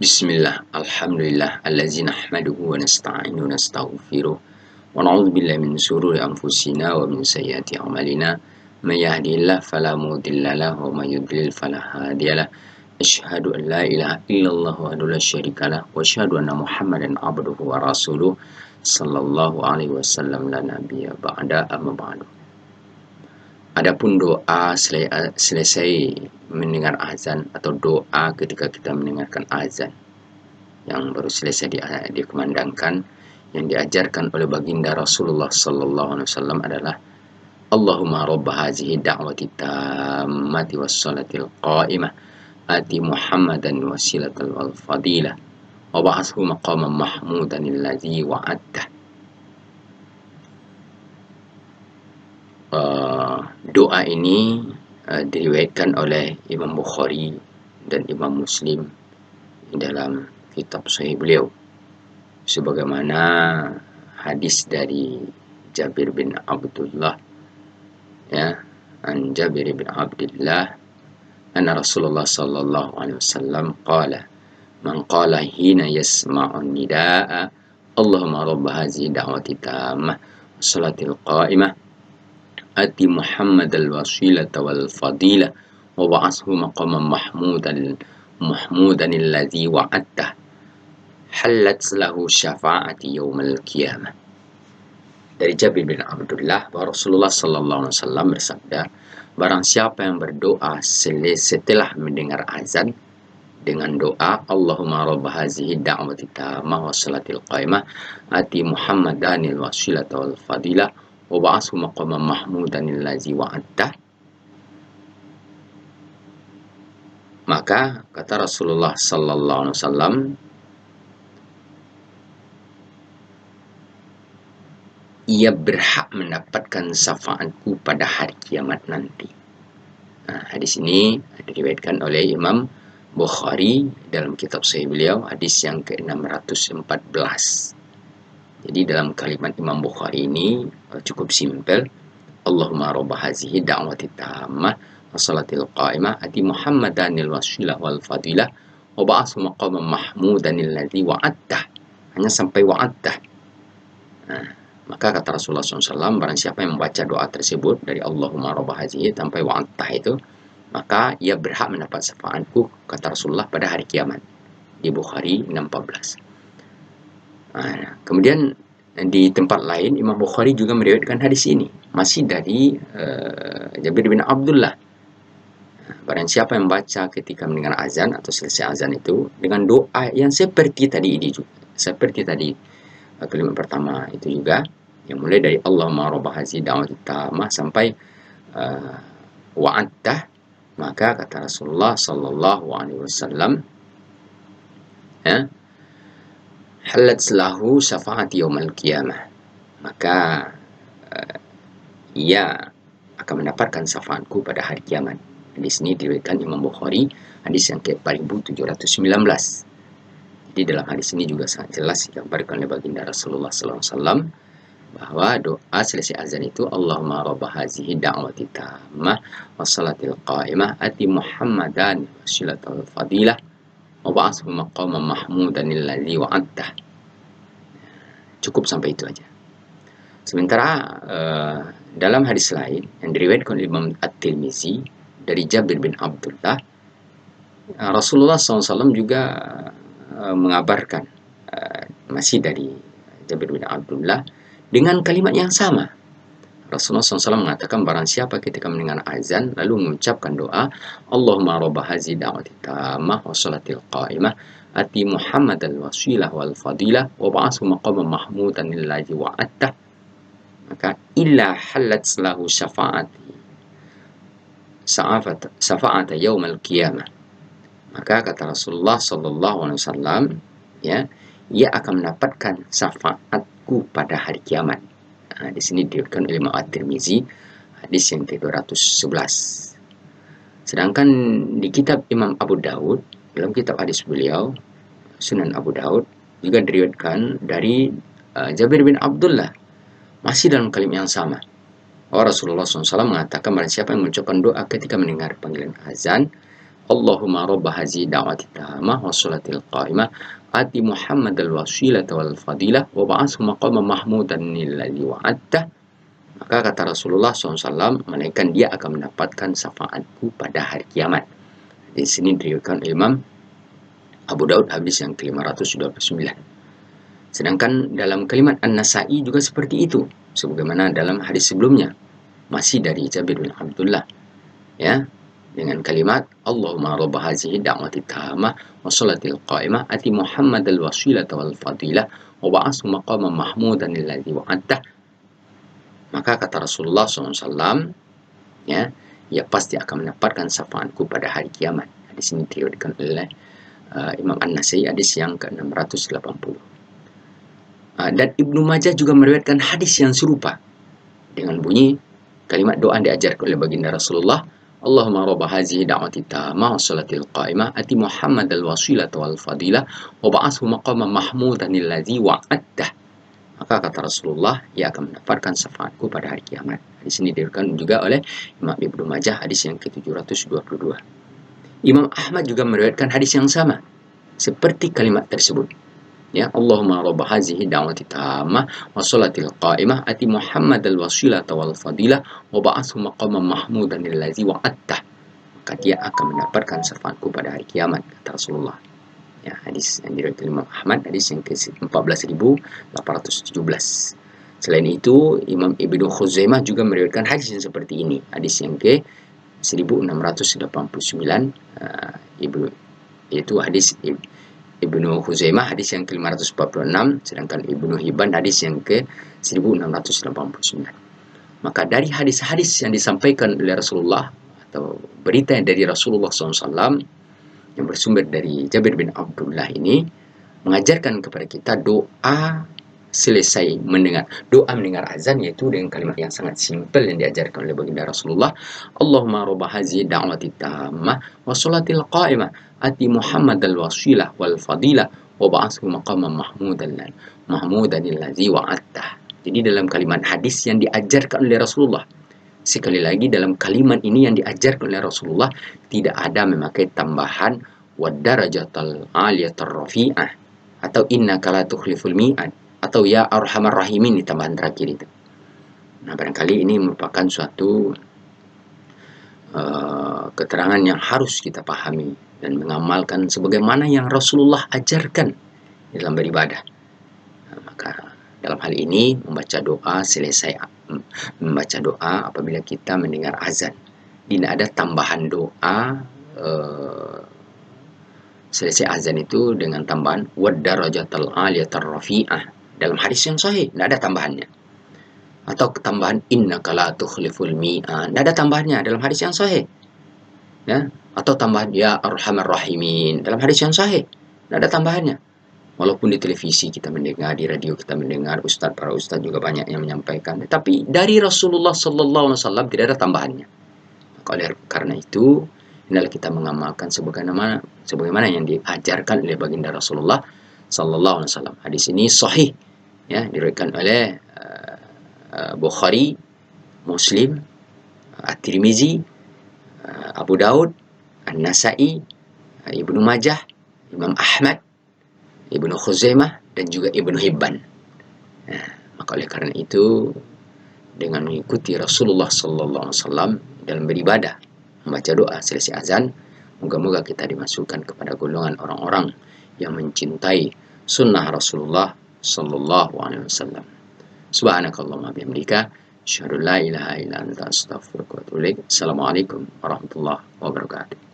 Bismillah, alhamdulillah, allazi nahmaduhu wa nasta'inuhu wa nastaghfiruh wa na'udzu billahi min shururi anfusina wa min sayyiati a'malina may yahdihillahu fala mudilla lahu wa may yudlil fala hadiyalah. Asyhadu an la ilaha illallah wahdahu la syarikalah wa asyhadu anna Muhammadan abduhu wa rasuluh sallallahu alaihi wasallam la nabiyya ba'da amma ba'du. Adapun doa selesai mendengar azan atau doa ketika kita mendengarkan azan yang baru selesai dikumandangkan, yang diajarkan oleh baginda Rasulullah sallallahu alaihi wasallam adalah Allahumma rabb hazihi da'wati tammati wassalatil qa'imah ati Muhammadan wasilatal wal fadilah wa ba'athu maqaman mahmudan alladzi wa'adta. Doa ini diriwayatkan oleh Imam Bukhari dan Imam Muslim dalam kitab sahih beliau, sebagaimana hadis dari Jabir bin Abdullah, ya, an Jabir bin Abdullah anna Rasulullah sallallahu alaihi wasallam qala man qala hina yasma'un nidaa Allahumma rabb hazihi da'wati tammah salatil qa'imah ati Muhammad al-wasilata wal fadilah wa ba'athu maqaman mahmudan alladzi wa'adta halat lahu syafa'ati yaumal qiyamah. Dari Jabir bin Abdullah bahwa Rasulullah sallallahu alaihi wasallam bersabda, barang siapa yang berdoa setelah mendengar azan dengan doa Allahumma rabb hazihi da'wati tammah wa salatil qa'imah ati Muhammadanil wasilata wal fadilah wa ba'athu maqaman mahmudan allazi wa'adta, maka kata Rasulullah sallallahu alaihi wasallam, ia berhak mendapatkan syafaatku pada hari kiamat nanti. Nah, hadis ini diriwayatkan oleh Imam Bukhari dalam kitab sahih beliau, hadis yang ke-614. Jadi dalam kalimat Imam Bukhari ini cukup simpel. Allahumma rabb hazihi da'wati tammah wa salatil qa'imah ati Muhammadanil wasilah wal fadilah wa ba'athu maqaman mahmudanil ladzi wa'adta. Hanya sampai wa'adta. Nah, maka kata Rasulullah SAW, barang siapa yang membaca doa tersebut dari Allahumma rabb hazihi sampai wa'adta itu, maka ia berhak mendapat syafaatku, kata Rasulullah, pada hari kiamat. Di Bukhari 614. Nah, kemudian di tempat lain Imam Bukhari juga meriwayatkan hadis ini masih dari Jabir bin Abdullah. Barang siapa yang membaca ketika mendengar azan atau selesai azan itu dengan doa yang seperti tadi ini juga, seperti tadi kalimat pertama itu juga, yang mulai dari Allahumma rabb hazihi da'wati tammah sampai wa'adta, maka kata Rasulullah sallallahu alaihi wasallam, ya, halat lahu syafa'ati yaumal qiyamah, maka ia akan mendapatkan syafaatku pada hari kiamat. Hadis ini diriwayatkan Imam Bukhari, hadis yang ke-4719. Jadi dalam hadis ini juga sangat jelas digambarkan oleh baginda Rasulullah SAW bahwa doa selesai azan itu Allahumma rabb hazihi da'wati tammah wa salatil qa'imah ati Muhammadan wasilatal fadilah wa ba'athu maqaman mahmudan alladzi wa'adta. Cukup sampai itu aja. Sementara dalam hadis lain yang diriwayatkan oleh Imam At-Tirmizi dari Jabir bin Abdullah, Rasulullah SAW juga mengabarkan masih dari Jabir bin Abdullah dengan kalimat yang sama. Rasulullah SAW mengatakan, barang siapa ketika mendengar azan lalu mengucapkan doa Allahumma rabb hazihi da'wati tammah wa salatil qa'imah ati Muhammad al-wasilah wal fadilah wa ba'athu maqaman mahmudan alladzi wa'adta, maka illa halat lahu syafa'ata yaumal qiyamah, maka kata Rasulullah sallallahu alaihi wasallam, ya, ia akan mendapatkan syafaatku pada hari kiamat. Nah, di sini diriwayatkan oleh Imam At-Tirmizi, hadis yang ke-211. Sedangkan di kitab Imam Abu Daud, dalam kitab hadis beliau Sunan Abu Daud, juga diriwayatkan dari Jabir bin Abdullah, masih dalam kalimat yang sama. Rasulullah SAW mengatakan, barang siapa yang mengucapkan doa ketika mendengar panggilan azan Allahumma rabba hazihi da'wati tammah wassalatil qa'imah ati Muhammadal wasilata wal fadilah wa ba'athu maqaman mahmudan alladzi wa'adta. Maka kata Rasulullah SAW, melainkan dia akan mendapatkan syafaatku pada hari kiamat. Di sini diriwayatkan Imam Abu Daud hadis yang ke-529. Sedangkan dalam kalimat An-Nasa'i juga seperti itu, sebagaimana dalam hadis sebelumnya, masih dari Jabir bin Abdullah, ya, dengan kalimat Allahumma rabb hazihi da'wati tammah wa salatil qa'imah ati Muhammadal wasilata wal fadilah wa ba'athu maqaman mahmudan alladzi wa'adta. Maka kata Rasulullah SAW, ya, ia pasti akan mendapatkan syafaatku pada hari kiamat. Di sini diriwayatkan oleh Imam An-Nasai hadis yang ke-680. Dan Ibnu Majah juga meriwayatkan hadis yang serupa dengan bunyi kalimat doa diajarkan oleh baginda Rasulullah, Allahumma rabb hazihi da'wati tammah wassalatil qa'imah ati Muhammadal wasilata wal fadilah wa ba'athu maqaman mahmudan alladzi wa'adta. Maka kata Rasulullah, ia akan mendapatkan syafaatku pada hari kiamat. Di sini diriwayatkan juga oleh Imam Ibnu Majah hadis yang ke-722. Imam Ahmad juga meriwayatkan hadis yang sama seperti kalimat tersebut. Ya, Allahumma rabb hazihi da'wati tammah wa salatil qa'imah ati Muhammadal wasilata wal fadilah wa ba'athu maqaman mahmudan alladzi wa'adta. Maka dia akan mendapatkan syafaatku pada hari kiamat, kata Rasulullah. Ya, hadis yang diriwayatkan Imam Ahmad hadis yang ke-14.817. Selain itu, Imam Ibnu Khuzaimah juga meriwayatkan hadis yang seperti ini, hadis yang ke-1689, yaitu hadis Ibnu Khuzaimah hadis yang ke-546, sedangkan Ibnu Hibban hadis yang ke-1689. Maka dari hadis-hadis yang disampaikan oleh Rasulullah atau berita dari Rasulullah SAW yang bersumber dari Jabir bin Abdullah ini mengajarkan kepada kita doa selesai doa mendengar azan, yaitu dengan kalimat yang sangat simpel yang diajarkan oleh baginda Rasulullah, Allahumma rabb hazihi da'wati tammah wa salatil qa'imah ati Muhammadal wasilah wal fadilah wa ba'athu maqaman mahmudan alladzi wa'adta. Jadi dalam kalimat hadis yang diajarkan oleh Rasulullah, sekali lagi dalam kalimat ini yang diajarkan oleh Rasulullah tidak ada memakai tambahan wad darajatal aliyatur rafi'ah atau innaka la tukhliful mi'ad atau ya arhamar rahimin di tambahan terakhir itu. Nah, barangkali ini merupakan suatu keterangan yang harus kita pahami dan mengamalkan sebagaimana yang Rasulullah ajarkan dalam beribadah. Nah, maka dalam hal ini membaca doa apabila kita mendengar azan. Tidak ada tambahan doa selesai azan itu dengan tambahan wad darajatal aliyatur rafi'ah. Dalam hadis yang sahih, tidak ada tambahannya. Atau tambahan innaka la tukhliful mi'ad, tidak ada tambahannya dalam hadis yang sahih. Ya, atau tambahan ya arhamar rahimin dalam hadis yang sahih, tidak ada tambahannya. Walaupun di televisi kita mendengar, di radio kita mendengar, para ustaz juga banyak yang menyampaikan, tapi dari Rasulullah sallallahu alaihi wasallam tidak ada tambahannya. Oleh karena itu, hendaklah kita mengamalkan sebagaimana yang diajarkan oleh baginda Rasulullah sallallahu alaihi wasallam. Hadis ini sahih, ya, diriwayatkan oleh Bukhari, Muslim, At-Tirmizi, Abu Daud, An-Nasa'i, Ibnu Majah, Imam Ahmad, Ibnu Khuzaimah, dan juga Ibnu Hibban. Nah, maka oleh karena itu, dengan mengikuti Rasulullah sallallahu alaihi wasallam dalam beribadah, membaca doa selesai azan, moga-moga kita dimasukkan kepada golongan orang-orang yang mencintai sunnah Rasulullah sallallahu alaihi wasallam. Subhanakallahumma bihamdika asyhadu an la ilaha illa anta astaghfiruka wa atubu ilaik. Assalamualaikum warahmatullahi wabarakatuh.